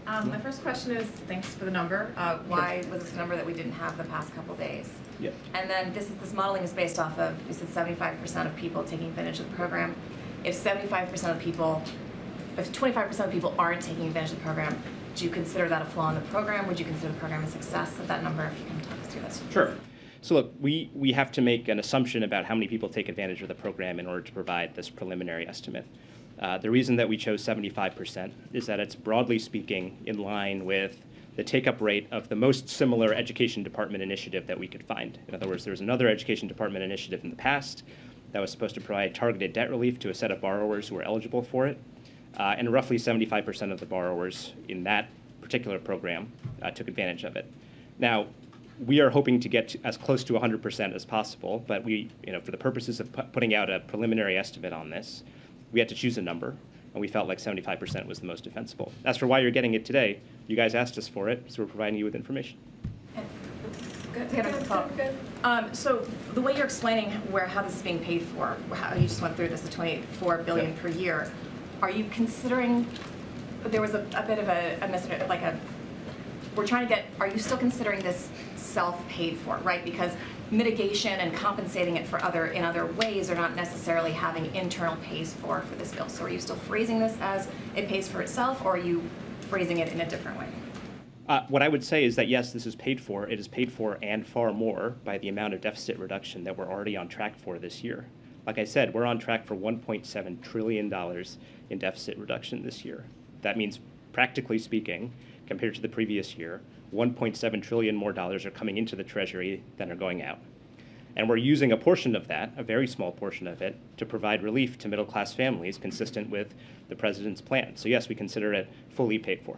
My first question is, thanks for the number. Why was this a number that we didn't have the past couple days? Yep. And then this modeling is based off of, you said 75% of people taking advantage of the program. If 75% of people, if 25% of people aren't taking advantage of the program, do you consider that a flaw in the program? Would you consider the program a success of that number? If you can talk us through this. Sure. So look, we have to make an assumption about how many people take advantage of the program in order to provide this preliminary estimate. The reason that we chose 75% is that it's, broadly speaking, in line with the take-up rate of the most similar education department initiative that we could find. In other words, there was another education department initiative in the past that was supposed to provide targeted debt relief to a set of borrowers who were eligible for it. And roughly 75% of the borrowers in that particular program took advantage of it. Now, we are hoping to get as close to 100% as possible, but we, for the purposes of putting out a preliminary estimate on this, we had to choose a number, and we felt like 75% was the most defensible. As for why you're getting it today, you guys asked us for it, so we're providing you with information. Good. So the way you're explaining how this is being paid for, how you just went through this, the $24 billion per year, are you considering? There was a bit of we're trying to get. Are you still considering this self-paid for, right? Because mitigation and compensating it in other ways are not necessarily having internal pays for this bill. So are you still phrasing this as it pays for itself, or are you phrasing it in a different way? What I would say is that, yes, this is paid for. It is paid for and far more by the amount of deficit reduction that we're already on track for this year. Like I said, we're on track for $1.7 trillion in deficit reduction this year. That means, practically speaking, compared to the previous year, $1.7 trillion more dollars are coming into the Treasury than are going out. And we're using a portion of that, a very small portion of it, to provide relief to middle-class families consistent with the president's plan. So yes, we consider it fully paid for.